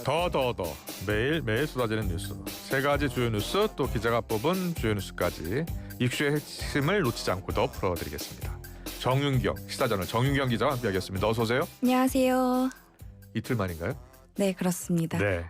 더 매일매일 쏟아지는 뉴스 세 가지 주요 뉴스 또 기자가 뽑은 주요 뉴스까지 이슈의 핵심을 놓치지 않고 더 풀어드리겠습니다. 정윤경 시사저널 정윤경 기자와 함께하겠습니다. 어서 오세요. 안녕하세요. 이틀 만인가요? 네, 그렇습니다. 네.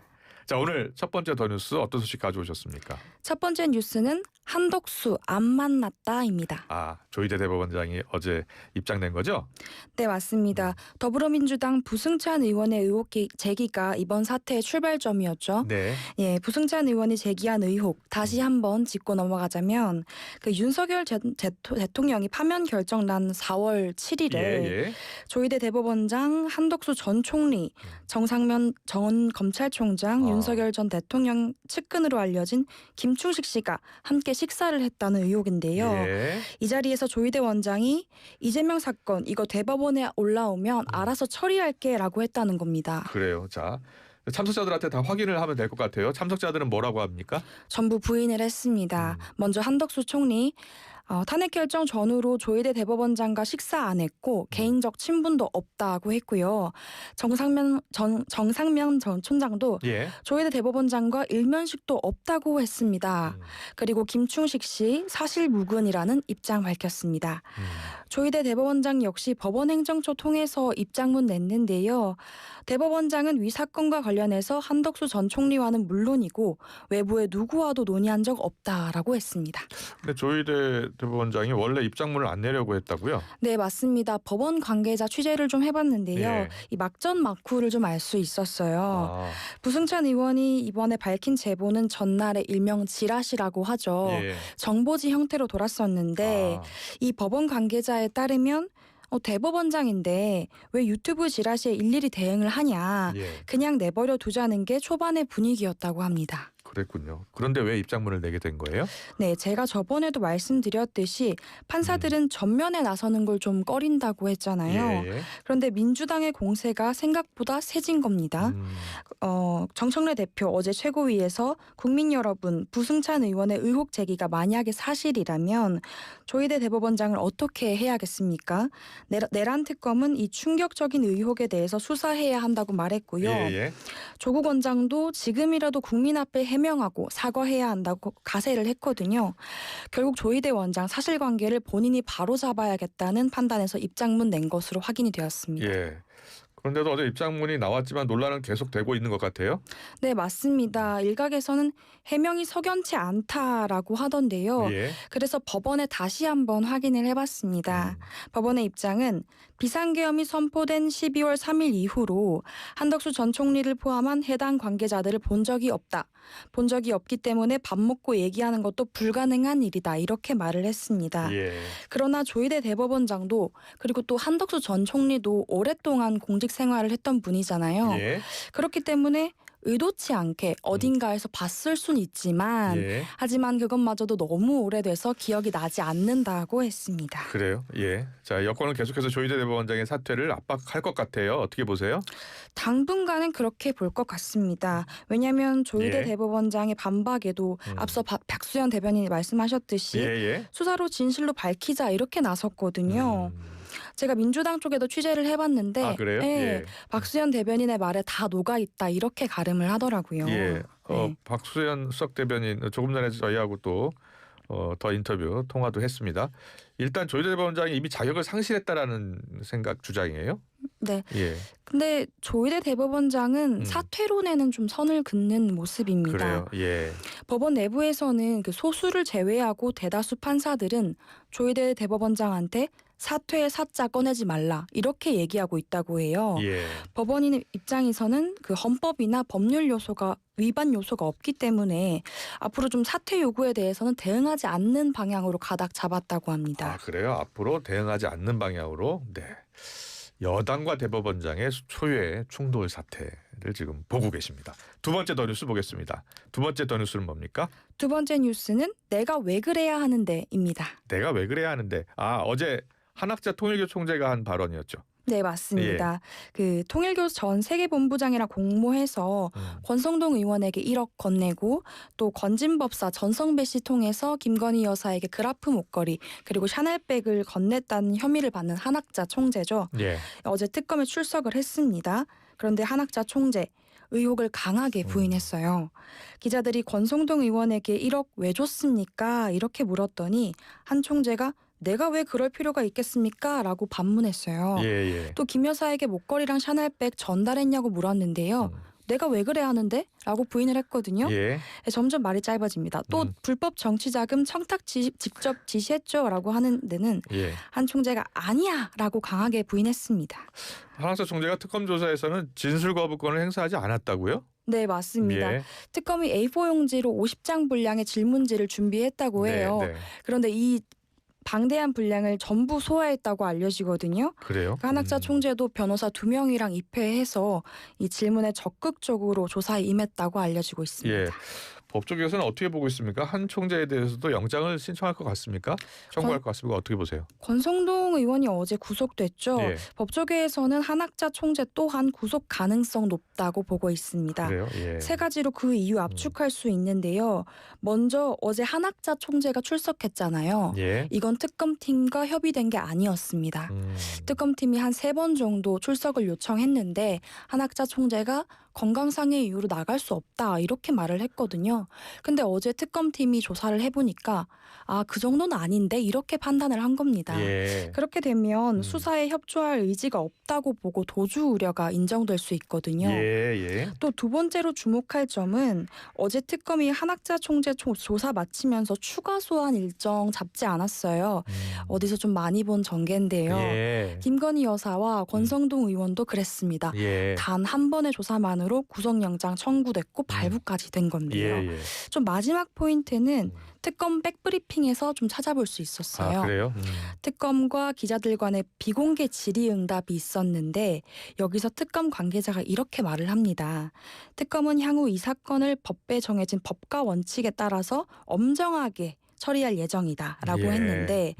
자, 오늘 첫 번째 더 뉴스 어떤 소식 가져오셨습니까? 첫 번째 뉴스는 한덕수 안 만났다입니다. 조희대 대법원장이 어제 입장낸 거죠? 네, 맞습니다. 더불어민주당 부승찬 의원의 의혹 제기가 이번 사태의 출발점이었죠. 네. 예, 부승찬 의원이 제기한 의혹 다시 한번 짚고 넘어가자면 그 윤석열 대통령이 파면 결정 난 4월 7일에 조희대 대법원장, 한덕수 전 총리, 정상면 전 검찰총장, 윤석열 전 대통령 측근으로 알려진 김충식 씨가 함께 식사를 했다는 의혹인데요. 예. 이 자리에서 조희대 원장이 이재명 사건 이거 대법원에 올라오면 알아서 처리할게라고 했다는 겁니다. 그래요. 자, 참석자들한테 다 확인을 하면 될 것 같아요. 참석자들은 뭐라고 합니까? 전부 부인을 했습니다. 먼저 한덕수 총리 탄핵 결정 전후로 조희대 대법원장과 식사 안 했고 개인적 친분도 없다고 했고요. 정상면 전 총장도 조희대 대법원장과 일면식도 없다고 했습니다. 그리고 김충식 씨 사실무근이라는 입장 밝혔습니다. 조희대 대법원장 역시 법원행정처 통해서 입장문 냈는데요. 대법원장은 위 사건과 관련해서 한덕수 전 총리와는 물론이고 외부의 누구와도 논의한 적 없다라고 했습니다. 근데 조희대 대법원장이 원래 입장문을 안 내려고 했다고요? 네, 맞습니다. 법원 관계자 취재를 좀 해봤는데요. 예. 이 막전 막후를 좀 알 수 있었어요. 부승찬 의원이 이번에 밝힌 제보는 전날의 일명 지라시라고 하죠. 정보지 형태로 돌았었는데 이 법원 관계자에 따르면 대법원장인데 왜 유튜브 지라시에 일일이 대응을 하냐. 그냥 내버려 두자는 게 초반의 분위기였다고 합니다. 그랬군요. 그런데 왜 입장문을 내게 된 거예요? 네, 제가 저번에도 말씀드렸듯이 판사들은 전면에 나서는 걸 좀 꺼린다고 했잖아요. 그런데 민주당의 공세가 생각보다 세진 겁니다. 정청래 대표 어제 최고위에서 국민 여러분, 부승찬 의원의 의혹 제기가 만약에 사실이라면 조희대 대법원장을 어떻게 해야겠습니까? 내란 특검은 이 충격적인 의혹에 대해서 수사해야 한다고 말했고요. 조국 원장도 지금이라도 국민 앞에 해명하고 사과해야 한다고 가세를 했거든요. 결국 조희대 원장 사실관계를 본인이 바로잡아야겠다는 판단에서 입장문 낸 것으로 확인이 되었습니다. 그런데도 어제 입장문이 나왔지만 논란은 계속되고 있는 것 같아요? 네, 맞습니다. 일각에서는 해명이 석연치 않다라고 하던데요. 그래서 법원에 다시 한번 확인을 해봤습니다. 법원의 입장은 비상계엄이 선포된 12월 3일 이후로 한덕수 전 총리를 포함한 해당 관계자들을 본 적이 없다. 본 적이 없기 때문에 밥 먹고 얘기하는 것도 불가능한 일이다. 이렇게 말을 했습니다. 그러나 조희대 대법원장도 그리고 또 한덕수 전 총리도 오랫동안 공직 생활을 했던 분이잖아요. 그렇기 때문에 의도치 않게 어딘가에서 봤을 순 있지만 하지만 그것마저도 너무 오래돼서 기억이 나지 않는다고 했습니다. 그래요? 자, 여권은 계속해서 조희대 대법원장의 사퇴를 압박할 것 같아요. 어떻게 보세요? 당분간은 그렇게 볼 것 같습니다. 왜냐하면 조희대 대법원장의 반박에도 앞서 박수현 대변인이 말씀하셨듯이 수사로 진실로 밝히자 이렇게 나섰거든요. 제가 민주당 쪽에도 취재를 해봤는데 그래요? 박수현 대변인의 말에 다 녹아있다 이렇게 가름을 하더라고요. 박수현 수석 대변인 조금 전에 저희하고 또 더 인터뷰 통화도 했습니다. 일단 조희대 대법원장이 이미 자격을 상실했다라는 생각 주장이에요? 네. 근데 조희대 대법원장은 사퇴론에는 좀 선을 긋는 모습입니다. 그래요. 법원 내부에서는 그 소수를 제외하고 대다수 판사들은 조희대 대법원장한테 사퇴의 사자 꺼내지 말라 이렇게 얘기하고 있다고 해요. 법원인 입장에서는 그 헌법이나 법률 요소가 위반 요소가 없기 때문에 앞으로 좀 사퇴 요구에 대해서는 대응하지 않는 방향으로 가닥 잡았다고 합니다. 그래요? 앞으로 대응하지 않는 방향으로. 여당과 대법원장의 초유의 충돌 사태를 지금 보고 계십니다. 두 번째 더 뉴스 보겠습니다. 두 번째 더 뉴스는 뭡니까? 두 번째 뉴스는 내가 왜 그래야 하는데입니다. 내가 왜 그래야 하는데. 어제 한학자 통일교 총재가 한 발언이었죠. 네, 맞습니다. 그 통일교 전 세계본부장이랑 공모해서 권성동 의원에게 1억 건네고 또 건진법사 전성배 씨 통해서 김건희 여사에게 그라프 목걸이 그리고 샤넬백을 건넸다는 혐의를 받는 한학자 총재죠. 어제 특검에 출석을 했습니다. 그런데 한학자 총재 의혹을 강하게 부인했어요. 기자들이 권성동 의원에게 1억 왜 줬습니까? 이렇게 물었더니 한 총재가 내가 왜 그럴 필요가 있겠습니까? 라고 반문했어요. 예. 또 김 여사에게 목걸이랑 샤넬백 전달했냐고 물었는데요. 내가 왜 그래 하는데? 라고 부인을 했거든요. 예. 점점 말이 짧아집니다. 또 불법 정치자금 청탁 직접 지시했죠? 라고 하는 데는 예. 한 총재가 아니야! 라고 강하게 부인했습니다. 한학사 총재가 특검 조사에서는 진술 거부권을 행사하지 않았다고요? 네, 맞습니다. 예. 특검이 A4 용지로 50장 분량의 질문지를 준비했다고 해요. 네. 그런데 이 방대한 분량을 전부 소화했다고 알려지거든요. 그래요? 한학자 총재도 변호사 2명이랑 입회해서 이 질문에 적극적으로 조사에 임했다고 알려지고 있습니다. 예. 법조계에서는 어떻게 보고 있습니까? 한 총재에 대해서도 영장을 신청할 것 같습니까? 청구할 것 같습니까? 어떻게 보세요? 권성동 의원이 어제 구속됐죠. 예. 법조계에서는 한학자 총재 또한 구속 가능성 높다고 보고 있습니다. 그래요? 예. 세 가지로 그 이유 압축할 수 있는데요. 먼저 어제 한학자 총재가 출석했잖아요. 예. 이건 특검팀과 협의된 게 아니었습니다. 특검팀이 한 3번 정도 출석을 요청했는데 한학자 총재가 건강상의 이유로 나갈 수 없다 이렇게 말을 했거든요. 근데 어제 특검팀이 조사를 해보니까 그 정도는 아닌데 이렇게 판단을 한 겁니다. 예. 그렇게 되면 수사에 협조할 의지가 없다고 보고 도주 우려가 인정될 수 있거든요. 예. 또 두 번째로 주목할 점은 어제 특검이 한학자 총재 조사 마치면서 추가 소환 일정 잡지 않았어요. 어디서 좀 많이 본 전개인데요. 예. 김건희 여사와 권성동 의원도 그랬습니다. 예. 단 한 번의 조사만으로 구속영장 청구됐고 발부까지 된 건데요. 예. 좀 마지막 포인트는 특검 백브리핑에서 좀 찾아볼 수 있었어요. 그래요? 특검과 기자들 간의 비공개 질의응답이 있었는데 여기서 특검 관계자가 이렇게 말을 합니다. 특검은 향후 이 사건을 법에 정해진 법과 원칙에 따라서 엄정하게 처리할 예정이다라고 예. 했는데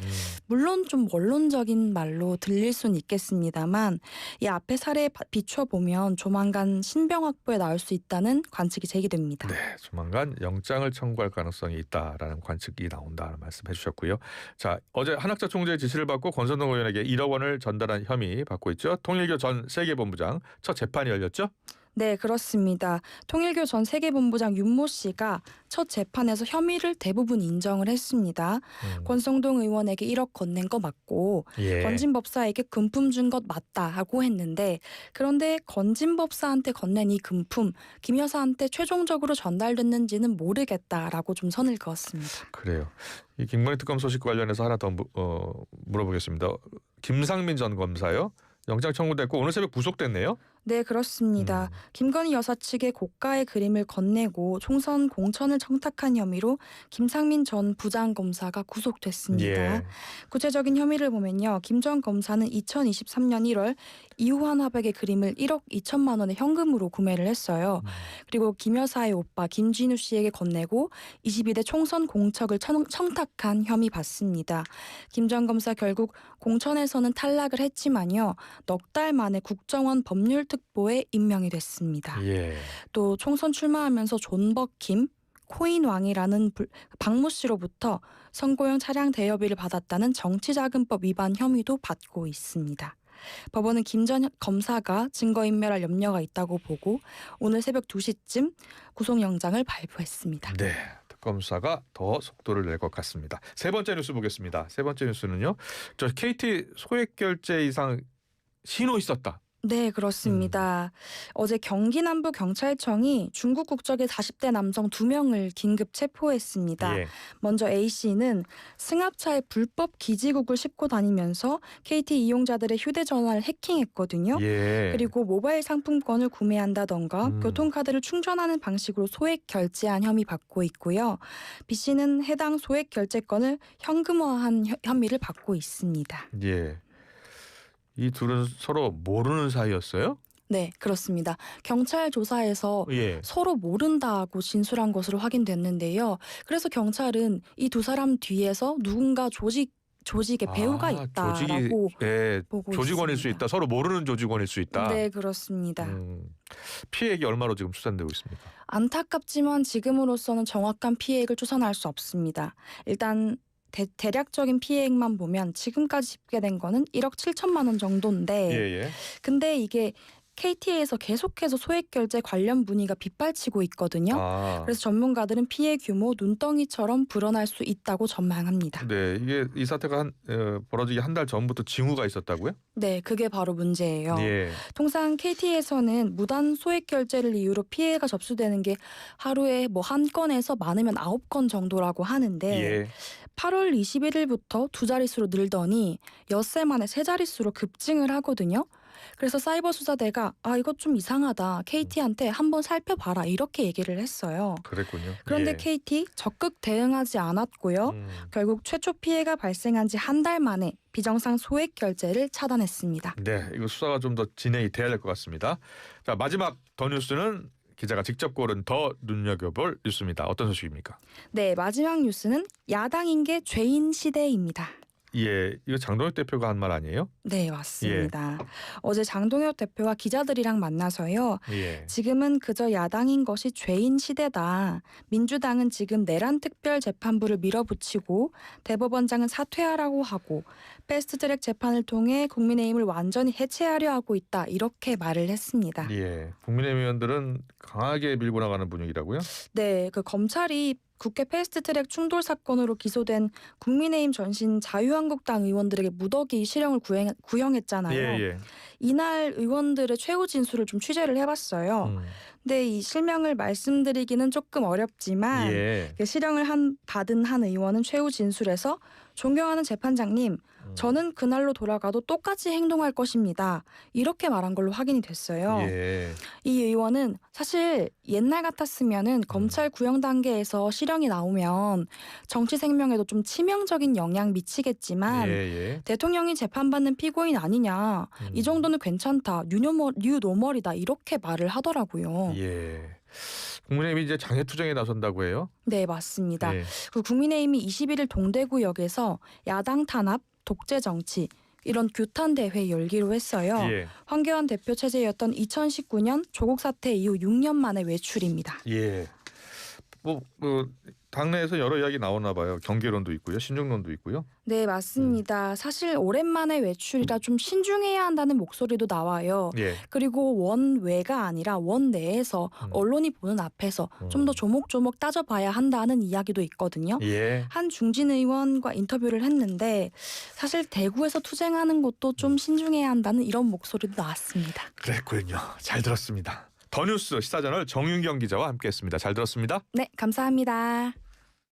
물론 좀 원론적인 말로 들릴 수는 있겠습니다만 이 앞에 사례에 비춰보면 조만간 신병 확보에 나올 수 있다는 관측이 제기됩니다. 네, 조만간 영장을 청구할 가능성이 있다라는 관측이 나온다는 말씀해 주셨고요. 자, 어제 한학자 총재의 지시를 받고 권성동 의원에게 1억 원을 전달한 혐의 받고 있죠. 통일교 전 세계본부장 첫 재판이 열렸죠? 네, 그렇습니다. 통일교 전 세계본부장 윤모 씨가 첫 재판에서 혐의를 대부분 인정을 했습니다. 권성동 의원에게 1억 건넨 거 맞고 예. 건진법사에게 금품 준 것 맞다 하고 했는데 그런데 건진법사한테 건넨 이 금품 김 여사한테 최종적으로 전달됐는지는 모르겠다라고 좀 선을 그었습니다. 그래요. 이 김건희 특검 소식 관련해서 하나 더 물어보겠습니다. 김상민 전 검사요. 영장 청구됐고 오늘 새벽 구속됐네요. 네, 그렇습니다. 김건희 여사 측에 고가의 그림을 건네고 총선 공천을 청탁한 혐의로 김상민 전 부장검사가 구속됐습니다. 예. 구체적인 혐의를 보면요. 김 전 검사는 2023년 1월 이우환 화백의 그림을 1억 2천만 원의 현금으로 구매를 했어요. 그리고 김 여사의 오빠 김진우 씨에게 건네고 22대 총선 공천을 청탁한 혐의 받습니다. 김 전 검사 결국 공천에서는 탈락을 했지만요. 넉 달 만에 국정원 법률특보에 임명이 됐습니다. 예. 또 총선 출마하면서 존버킴 코인왕이라는 박모 씨로부터 선거용 차량 대여비를 받았다는 정치자금법 위반 혐의도 받고 있습니다. 법원은 김 전 검사가 증거인멸할 염려가 있다고 보고 오늘 새벽 2시쯤 구속영장을 발부했습니다. 네. 특검 수사가 더 속도를 낼 것 같습니다. 세 번째 뉴스 보겠습니다. 세 번째 뉴스는요. 저 KT 소액 결제 이상 신호 있었다. 네, 그렇습니다. 어제 경기 남부 경찰청이 중국 국적의 40대 남성 2명을 긴급 체포했습니다. 예. 먼저 A씨는 승합차에 불법 기지국을 싣고 다니면서 KT 이용자들의 휴대전화를 해킹했거든요. 예. 그리고 모바일 상품권을 구매한다던가 교통카드를 충전하는 방식으로 소액 결제한 혐의 받고 있고요. B씨는 해당 소액 결제권을 현금화한 혐의를 받고 있습니다. 예. 이 둘은 서로 모르는 사이였어요? 네, 그렇습니다. 경찰 조사에서 예. 서로 모른다고 진술한 것으로 확인됐는데요. 그래서 경찰은 이 두 사람 뒤에서 누군가 조직의 배후가 있다라고 보고 조직원일 있습니다. 수 있다. 서로 모르는 조직원일 수 있다. 네, 그렇습니다. 피해액이 얼마로 지금 추산되고 있습니까? 안타깝지만 지금으로서는 정확한 피해액을 추산할 수 없습니다. 일단 대략적인 피해액만 보면 지금까지 집계된 거는 1억 7천만 원 정도인데 예. 근데 이게 KT에서 계속해서 소액 결제 관련 문의가 빗발치고 있거든요. 그래서 전문가들은 피해 규모 눈덩이처럼 불어날 수 있다고 전망합니다. 네, 이게 이 사태가 벌어지기 한 달 전부터 징후가 있었다고요? 네, 그게 바로 문제예요. 예. 통상 KT에서는 무단 소액 결제를 이유로 피해가 접수되는 게 하루에 뭐 한 건에서 많으면 9건 정도라고 하는데 예. 8월 21일부터 두 자릿수로 늘더니 엿새 만에 세 자릿수로 급증을 하거든요. 그래서 사이버수사대가 이거 좀 이상하다. KT한테 한번 살펴봐라. 이렇게 얘기를 했어요. 그랬군요. 그런데 예. KT 적극 대응하지 않았고요. 결국 최초 피해가 발생한 지 한 달 만에 비정상 소액 결제를 차단했습니다. 네, 이거 수사가 좀 더 진행이 돼야 될 것 같습니다. 자, 마지막 더 뉴스는 기자가 직접 고른 더 눈여겨볼 뉴스입니다. 어떤 소식입니까? 네, 마지막 뉴스는 야당인 게 죄인 시대입니다. 예, 이거 장동혁 대표가 한 말 아니에요? 네, 맞습니다. 어제 장동혁 대표가 기자들이랑 만나서요. 예. 지금은 그저 야당인 것이 죄인 시대다. 민주당은 지금 내란 특별재판부를 밀어붙이고 대법원장은 사퇴하라고 하고 패스트트랙 재판을 통해 국민의힘을 완전히 해체하려 하고 있다. 이렇게 말을 했습니다. 예. 국민의힘 의원들은 강하게 밀고 나가는 분위기라고요? 네, 그 검찰이 국회 패스트트랙 충돌 사건으로 기소된 국민의힘 전신 자유한국당 의원들에게 무더기 실형을 구형했잖아요. 예. 이날 의원들의 최후 진술을 좀 취재를 해봤어요. 근데 이 실명을 말씀드리기는 조금 어렵지만 예. 그 실형을 받은 한 의원은 최후 진술에서 존경하는 재판장님, 저는 그날로 돌아가도 똑같이 행동할 것입니다. 이렇게 말한 걸로 확인이 됐어요. 예. 이 의원은 사실 옛날 같았으면은 검찰 구형 단계에서 실형이 나오면 정치 생명에도 좀 치명적인 영향 미치겠지만 예. 대통령이 재판받는 피고인 아니냐, 이 정도는 괜찮다, 뉴노멀이다 이렇게 말을 하더라고요. 예. 국민의힘이 이제 장애투쟁에 나선다고 해요? 네, 맞습니다. 예. 그 국민의힘이 21일 동대구역에서 야당 탄압, 독재 정치 이런 규탄 대회 열기로 했어요. 예. 황교안 대표 체제였던 2019년 조국 사태 이후 6년 만에 외출입니다. 예. 뭐 당내에서 여러 이야기 나오나 봐요. 경계론도 있고요, 신중론도 있고요. 네, 맞습니다. 사실 오랜만에 외출이라 좀 신중해야 한다는 목소리도 나와요. 예. 그리고 원외가 아니라 원내에서 언론이 보는 앞에서 좀 더 조목조목 따져봐야 한다는 이야기도 있거든요. 예. 한 중진 의원과 인터뷰를 했는데 사실 대구에서 투쟁하는 것도 좀 신중해야 한다는 이런 목소리도 나왔습니다. 그랬군요. 잘 들었습니다. 더 뉴스 시사저널 정윤경 기자와 함께했습니다. 잘 들었습니다. 네, 감사합니다.